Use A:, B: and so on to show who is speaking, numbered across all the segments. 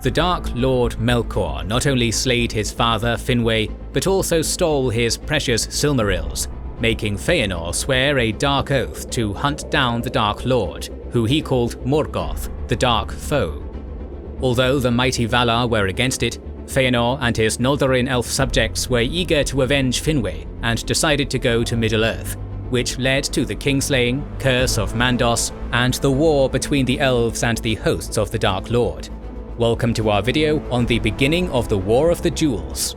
A: The Dark Lord Melkor not only slayed his father Finwë, but also stole his precious Silmarils, making Feanor swear a dark oath to hunt down the Dark Lord, who he called Morgoth, the Dark Foe. Although the mighty Valar were against it, Feanor and his Noldorin elf subjects were eager to avenge Finwë and decided to go to Middle-earth, which led to the kinslaying, curse of Mandos, and the war between the elves and the hosts of the Dark Lord. Welcome to our video on the beginning of the War of the Jewels.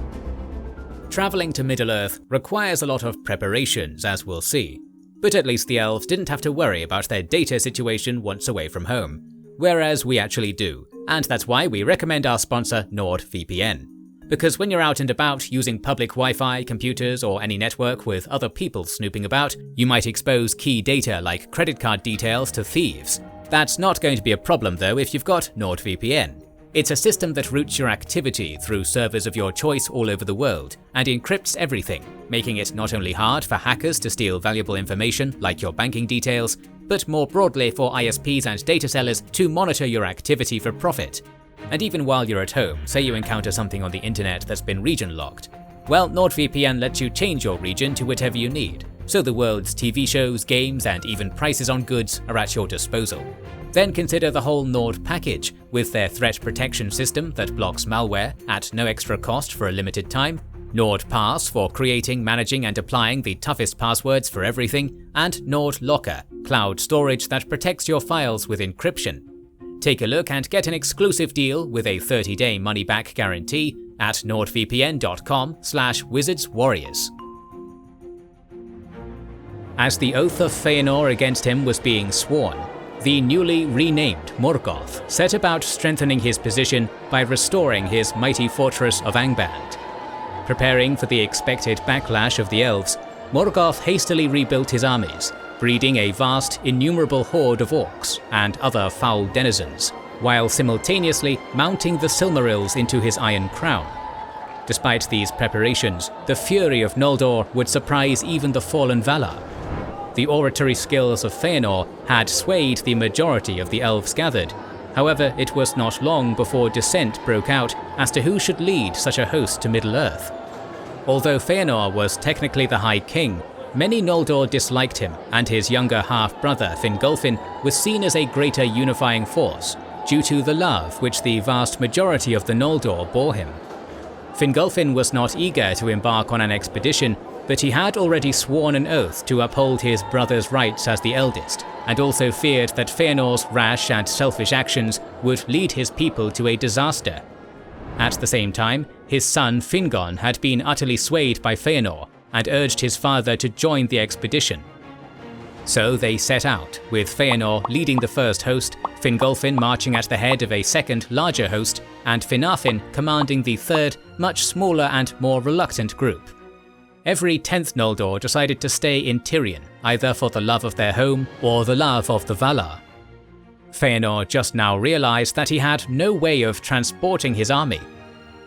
A: Travelling to Middle-earth requires a lot of preparations, as we'll see, but at least the elves didn't have to worry about their data situation once away from home, whereas we actually do, and that's why we recommend our sponsor NordVPN. Because when you're out and about using public Wi-Fi, computers, or any network with other people snooping about, you might expose key data like credit card details to thieves. That's not going to be a problem though if you've got NordVPN. It's a system that routes your activity through servers of your choice all over the world, and encrypts everything, making it not only hard for hackers to steal valuable information like your banking details, but more broadly for ISPs and data sellers to monitor your activity for profit. And even while you're at home, say you encounter something on the internet that's been region locked, well, NordVPN lets you change your region to whatever you need, so the world's TV shows, games, and even prices on goods are at your disposal. Then consider the whole Nord package, with their threat protection system that blocks malware at no extra cost for a limited time, Nord Pass for creating, managing, and applying the toughest passwords for everything, and Nord Locker, cloud storage that protects your files with encryption. Take a look and get an exclusive deal with a 30-day money-back guarantee at nordvpn.com/wizardswarriors. As the oath of Feanor against him was being sworn, the newly renamed Morgoth set about strengthening his position by restoring his mighty fortress of Angband. Preparing for the expected backlash of the elves, Morgoth hastily rebuilt his armies, breeding a vast, innumerable horde of orcs and other foul denizens, while simultaneously mounting the Silmarils into his iron crown. Despite these preparations, the fury of Noldor would surprise even the fallen Valar. The oratory skills of Feanor had swayed the majority of the elves gathered. However, it was not long before dissent broke out as to who should lead such a host to Middle-earth. Although Feanor was technically the High King, many Noldor disliked him, and his younger half-brother Fingolfin was seen as a greater unifying force due to the love which the vast majority of the Noldor bore him. Fingolfin was not eager to embark on an expedition, but he had already sworn an oath to uphold his brother's rights as the eldest, and also feared that Feanor's rash and selfish actions would lead his people to a disaster. At the same time, his son Fingon had been utterly swayed by Feanor, and urged his father to join the expedition. So they set out, with Feanor leading the first host, Fingolfin marching at the head of a second, larger host, and Finarfin commanding the third, much smaller and more reluctant group. Every 10th Noldor decided to stay in Tirion, either for the love of their home or the love of the Valar. Feanor just now realized that he had no way of transporting his army.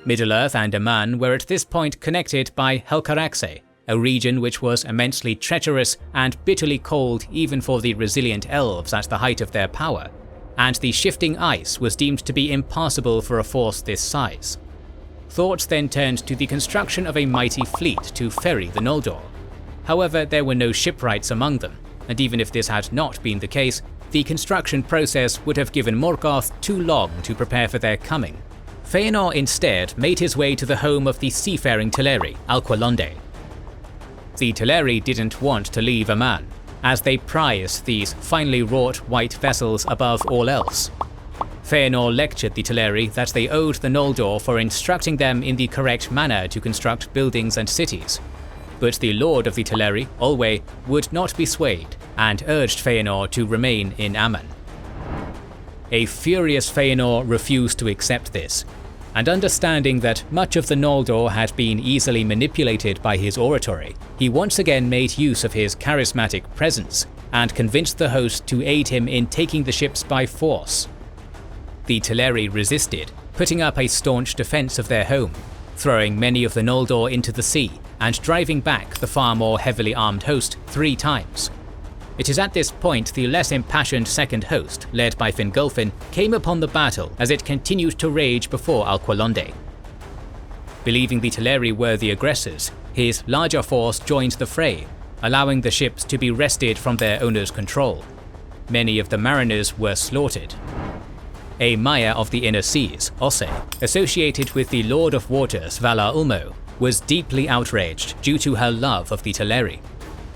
A: Middle-earth and Aman were at this point connected by Helcaraxe, a region which was immensely treacherous and bitterly cold even for the resilient elves at the height of their power, and the shifting ice was deemed to be impassable for a force this size. Thoughts then turned to the construction of a mighty fleet to ferry the Noldor. However, there were no shipwrights among them, and even if this had not been the case, the construction process would have given Morgoth too long to prepare for their coming. Feanor instead made his way to the home of the seafaring Teleri, Alqualondë. The Teleri didn't want to leave Aman, as they prized these finely wrought white vessels above all else. Feanor lectured the Teleri that they owed the Noldor for instructing them in the correct manner to construct buildings and cities. But the lord of the Teleri, Olwe, would not be swayed, and urged Feanor to remain in Aman. A furious Feanor refused to accept this, and understanding that much of the Noldor had been easily manipulated by his oratory, he once again made use of his charismatic presence, and convinced the host to aid him in taking the ships by force. The Teleri resisted, putting up a staunch defense of their home, throwing many of the Noldor into the sea, and driving back the far more heavily armed host 3 times. It is at this point the less impassioned second host, led by Fingolfin, came upon the battle as it continued to rage before Alqualondë. Believing the Teleri were the aggressors, his larger force joined the fray, allowing the ships to be wrested from their owners' control. Many of the mariners were slaughtered. A Maya of the Inner Seas, Osse, associated with the Lord of Waters Valar Ulmo, was deeply outraged due to her love of the Teleri.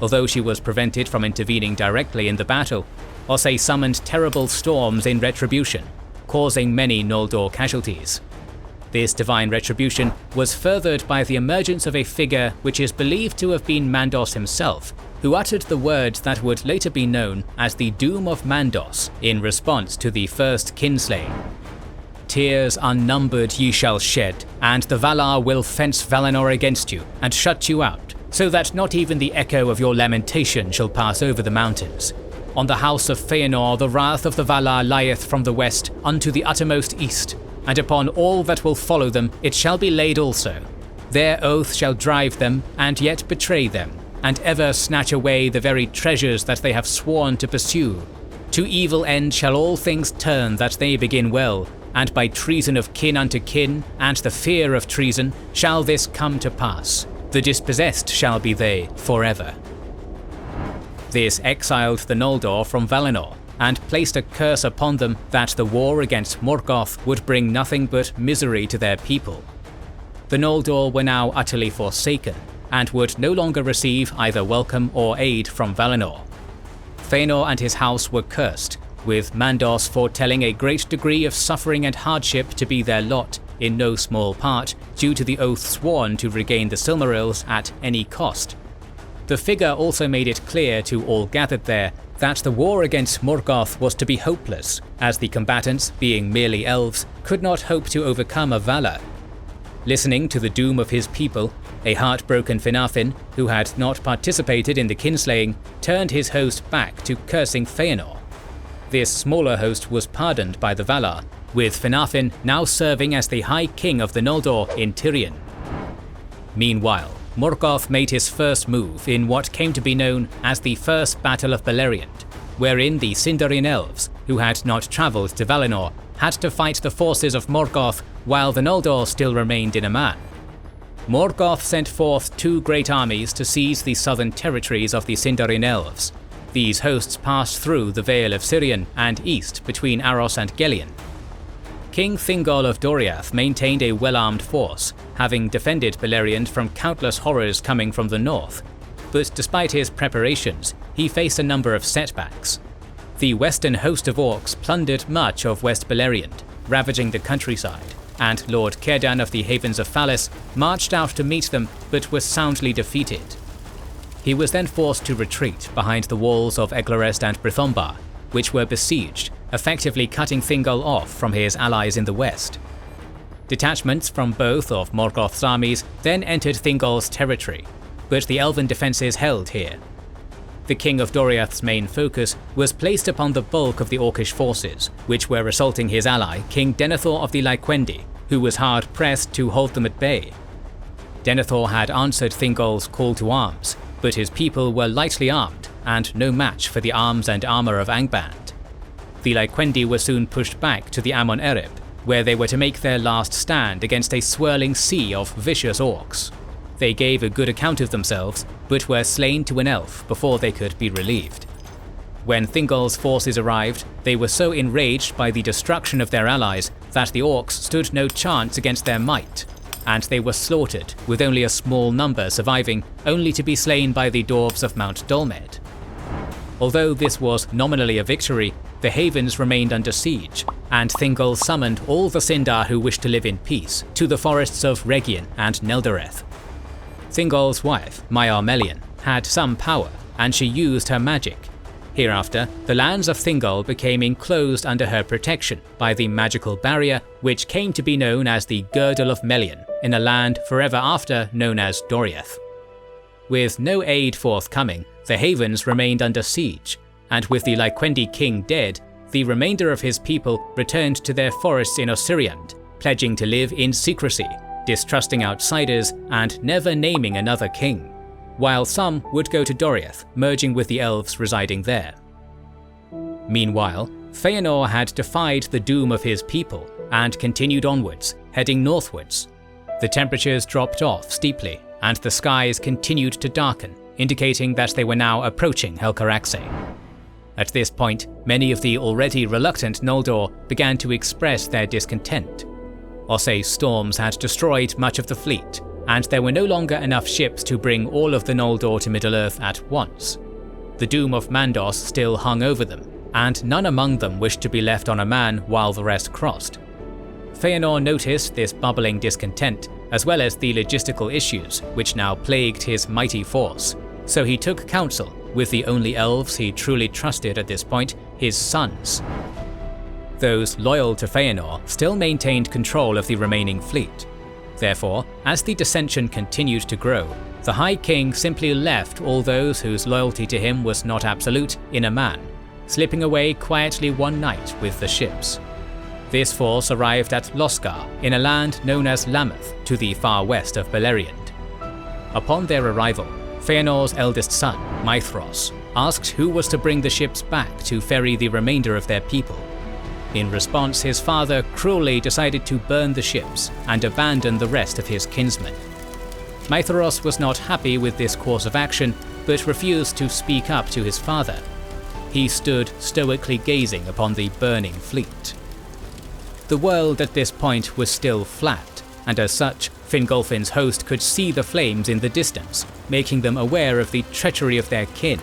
A: Although she was prevented from intervening directly in the battle, Osse summoned terrible storms in retribution, causing many Noldor casualties. This divine retribution was furthered by the emergence of a figure which is believed to have been Mandos himself, who uttered the words that would later be known as the Doom of Mandos in response to the first kinslaying. "Tears unnumbered ye shall shed, and the Valar will fence Valinor against you, and shut you out, so that not even the echo of your lamentation shall pass over the mountains. On the house of Feanor the wrath of the Valar lieth from the west unto the uttermost east, and upon all that will follow them it shall be laid also. Their oath shall drive them, and yet betray them, and ever snatch away the very treasures that they have sworn to pursue. To evil end shall all things turn that they begin well, and by treason of kin unto kin, and the fear of treason, shall this come to pass. The dispossessed shall be they forever." This exiled the Noldor from Valinor, and placed a curse upon them that the war against Morgoth would bring nothing but misery to their people. The Noldor were now utterly forsaken, and would no longer receive either welcome or aid from Valinor. Feanor and his house were cursed, with Mandos foretelling a great degree of suffering and hardship to be their lot, in no small part due to the oath sworn to regain the Silmarils at any cost. The figure also made it clear to all gathered there that the war against Morgoth was to be hopeless, as the combatants, being merely elves, could not hope to overcome a Valar. Listening to the doom of his people, a heartbroken Finarfin, who had not participated in the kinslaying, turned his host back to cursing Feanor. This smaller host was pardoned by the Valar, with Finarfin now serving as the High King of the Noldor in Tirion. Meanwhile, Morgoth made his first move in what came to be known as the First Battle of Beleriand, wherein the Sindarin elves, who had not travelled to Valinor, had to fight the forces of Morgoth while the Noldor still remained in Aman. Morgoth sent forth 2 great armies to seize the southern territories of the Sindarin elves. These hosts passed through the Vale of Sirion and east between Aros and Gelion. King Thingol of Doriath maintained a well-armed force, having defended Beleriand from countless horrors coming from the north. But despite his preparations, he faced a number of setbacks. The western host of orcs plundered much of West Beleriand, ravaging the countryside, and Lord Círdan of the Havens of Fallis marched out to meet them but was soundly defeated. He was then forced to retreat behind the walls of Eglarest and Brythombar, which were besieged, effectively cutting Thingol off from his allies in the west. Detachments from both of Morgoth's armies then entered Thingol's territory, but the elven defences held here. The King of Doriath's main focus was placed upon the bulk of the Orcish forces, which were assaulting his ally King Denethor of the Lyquendi, who was hard-pressed to hold them at bay. Denethor had answered Thingol's call to arms, but his people were lightly armed and no match for the arms and armour of Angband. The Lyquendi were soon pushed back to the Amon Ereb, where they were to make their last stand against a swirling sea of vicious orcs. They gave a good account of themselves, but were slain to an elf before they could be relieved. When Thingol's forces arrived, they were so enraged by the destruction of their allies that the orcs stood no chance against their might, and they were slaughtered, with only a small number surviving, only to be slain by the dwarves of Mount Dolmed. Although this was nominally a victory, the Havens remained under siege, and Thingol summoned all the Sindar who wished to live in peace to the forests of Rhegien and Neldareth. Thingol's wife, Maharramli, had some power, and she used her magic. Hereafter, the lands of Thingol became enclosed under her protection by the magical barrier which came to be known as the Girdle of Melian, in a land forever after known as Doriath. With no aid forthcoming, the Havens remained under siege, and with the Lyquendi king dead, the remainder of his people returned to their forests in Osiriand, pledging to live in secrecy, distrusting outsiders, and never naming another king. while some would go to Doriath, merging with the elves residing there. Meanwhile, Feanor had defied the doom of his people and continued onwards, heading northwards. The temperatures dropped off steeply, and the skies continued to darken, indicating that they were now approaching Helcaraxe. At this point, many of the already reluctant Noldor began to express their discontent. Osse's storms had destroyed much of the fleet, and there were no longer enough ships to bring all of the Noldor to Middle-earth at once. The doom of Mandos still hung over them, and none among them wished to be left on a man while the rest crossed. Feanor noticed this bubbling discontent, as well as the logistical issues which now plagued his mighty force, so he took counsel with the only elves he truly trusted at this point, his sons. Those loyal to Feanor still maintained control of the remaining fleet. Therefore, as the dissension continued to grow, the High King simply left all those whose loyalty to him was not absolute in a man, slipping away quietly one night with the ships. This force arrived at Loscar, in a land known as Lamath, to the far west of Beleriand. Upon their arrival, Feanor's eldest son, Maithros, asked who was to bring the ships back to ferry the remainder of their people. In response, his father cruelly decided to burn the ships and abandon the rest of his kinsmen. Maithros was not happy with this course of action, but refused to speak up to his father. He stood stoically gazing upon the burning fleet. The world at this point was still flat, and as such, Fingolfin's host could see the flames in the distance, making them aware of the treachery of their kin.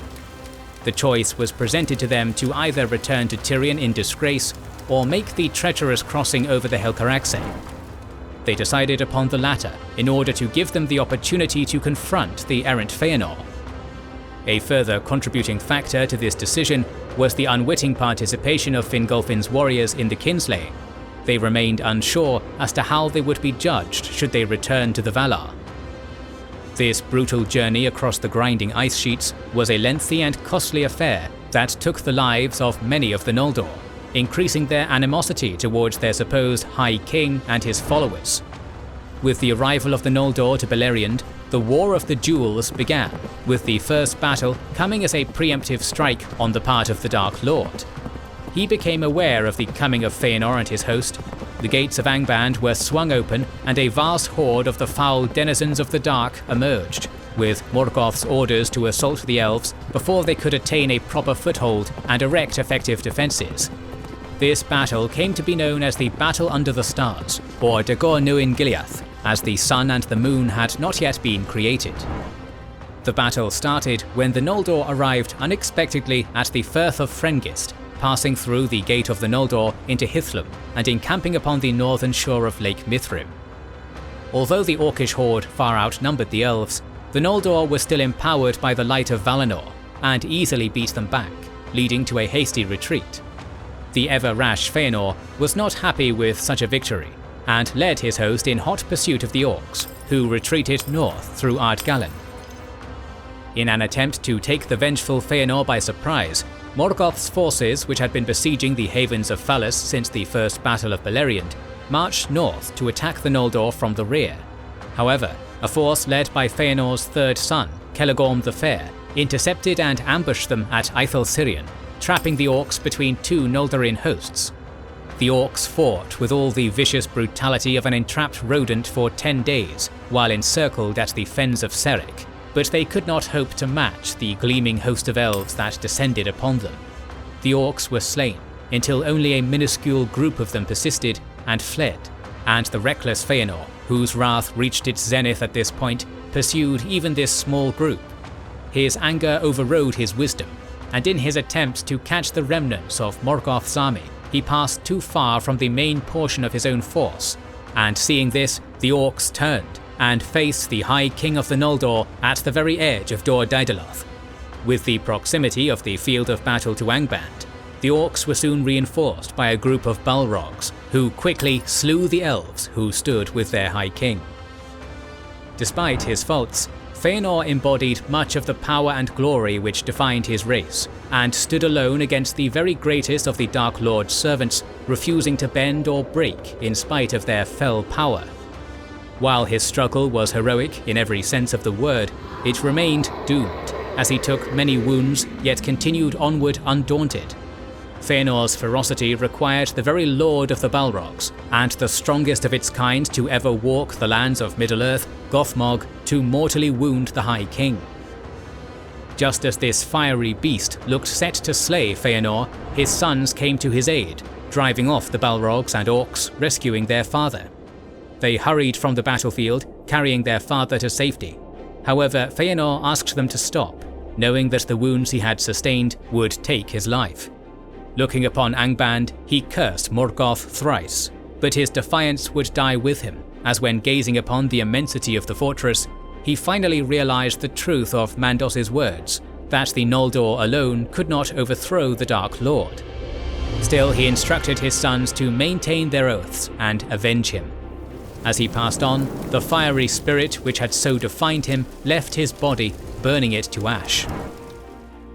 A: The choice was presented to them to either return to Tirion in disgrace or make the treacherous crossing over the Helcaraxe. They decided upon the latter in order to give them the opportunity to confront the errant Feanor. A further contributing factor to this decision was the unwitting participation of Fingolfin's warriors in the kinslaying. They remained unsure as to how they would be judged should they return to the Valar. This brutal journey across the grinding ice sheets was a lengthy and costly affair that took the lives of many of the Noldor, increasing their animosity towards their supposed High King and his followers. With the arrival of the Noldor to Beleriand, the War of the Jewels began, with the first battle coming as a preemptive strike on the part of the Dark Lord. He became aware of the coming of Feanor and his host. The gates of Angband were swung open, and a vast horde of the foul denizens of the dark emerged, with Morgoth's orders to assault the elves before they could attain a proper foothold and erect effective defences. This battle came to be known as the Battle Under the Stars, or Dagor-nuin-Giliath, as the sun and the moon had not yet been created. The battle started when the Noldor arrived unexpectedly at the Firth of Frengist, passing through the Gate of the Noldor into Hithlum and encamping upon the northern shore of Lake Mithrim. Although the Orcish horde far outnumbered the elves, the Noldor were still empowered by the light of Valinor and easily beat them back, leading to a hasty retreat. The ever-rash Feanor was not happy with such a victory and led his host in hot pursuit of the Orcs, who retreated north through Ardgallen. In an attempt to take the vengeful Feanor by surprise, Morgoth's forces, which had been besieging the havens of Fallas since the First Battle of Beleriand, marched north to attack the Noldor from the rear. However, a force led by Feanor's third son, Celegorm the Fair, intercepted and ambushed them at Eithel Sirion, trapping the Orcs between two Noldorin hosts. The Orcs fought with all the vicious brutality of an entrapped rodent for 10 days, while encircled at the fens of Serek, but they could not hope to match the gleaming host of elves that descended upon them. The Orcs were slain, until only a minuscule group of them persisted and fled, and the reckless Feanor, whose wrath reached its zenith at this point, pursued even this small group. His anger overrode his wisdom, and in his attempt to catch the remnants of Morgoth's army, he passed too far from the main portion of his own force, and seeing this, the Orcs turned and faced the High King of the Noldor at the very edge of Dor Daidalos. With the proximity of the field of battle to Angband, the Orcs were soon reinforced by a group of Balrogs, who quickly slew the elves who stood with their High King. Despite his faults, Feanor embodied much of the power and glory which defined his race, and stood alone against the very greatest of the Dark Lord's servants, refusing to bend or break in spite of their fell power. While his struggle was heroic in every sense of the word, it remained doomed, as he took many wounds yet continued onward undaunted. Feanor's ferocity required the very Lord of the Balrogs, and the strongest of its kind to ever walk the lands of Middle-earth, Gothmog, to mortally wound the High King. Just as this fiery beast looked set to slay Feanor, his sons came to his aid, driving off the Balrogs and Orcs, rescuing their father. They hurried from the battlefield, carrying their father to safety. However, Feanor asked them to stop, knowing that the wounds he had sustained would take his life. Looking upon Angband, he cursed Morgoth thrice, but his defiance would die with him, as when gazing upon the immensity of the fortress, he finally realized the truth of Mandos's words, that the Noldor alone could not overthrow the Dark Lord. Still, he instructed his sons to maintain their oaths and avenge him. As he passed on, the fiery spirit which had so defined him left his body, burning it to ash.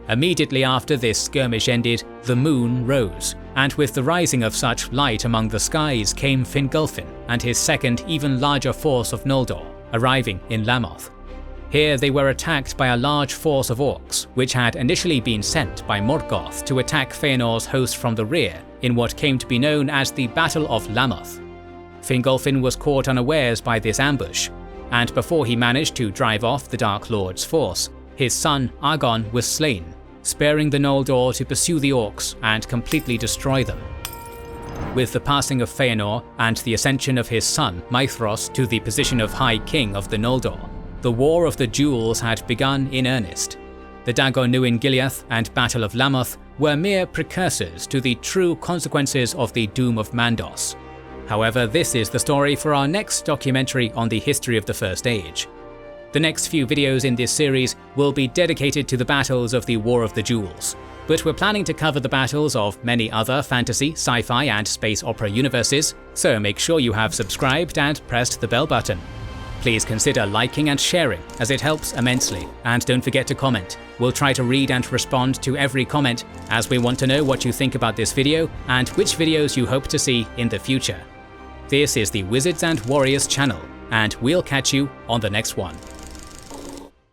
A: Immediately after this skirmish ended, the moon rose, and with the rising of such light among the skies came Fingolfin and his second, even larger force of Noldor, arriving in Lamoth. Here they were attacked by a large force of orcs, which had initially been sent by Morgoth to attack Feanor's host from the rear in what came to be known as the Battle of Lamoth. Fingolfin was caught unawares by this ambush, and before he managed to drive off the Dark Lord's force, his son Argon was slain, sparing the Noldor to pursue the orcs and completely destroy them. With the passing of Feanor and the ascension of his son Maithros to the position of High King of the Noldor, the War of the Jewels had begun in earnest. The Dagor-nuin-Giliath and Battle of Lamoth were mere precursors to the true consequences of the Doom of Mandos. However, this is the story for our next documentary on the history of the First Age. The next few videos in this series will be dedicated to the battles of the War of the Jewels, but we're planning to cover the battles of many other fantasy, sci-fi and space opera universes, so make sure you have subscribed and pressed the bell button. Please consider liking and sharing, as it helps immensely, and don't forget to comment. We'll try to read and respond to every comment, as we want to know what you think about this video and which videos you hope to see in the future. This is the Wizards and Warriors channel, and we'll catch you on the next one.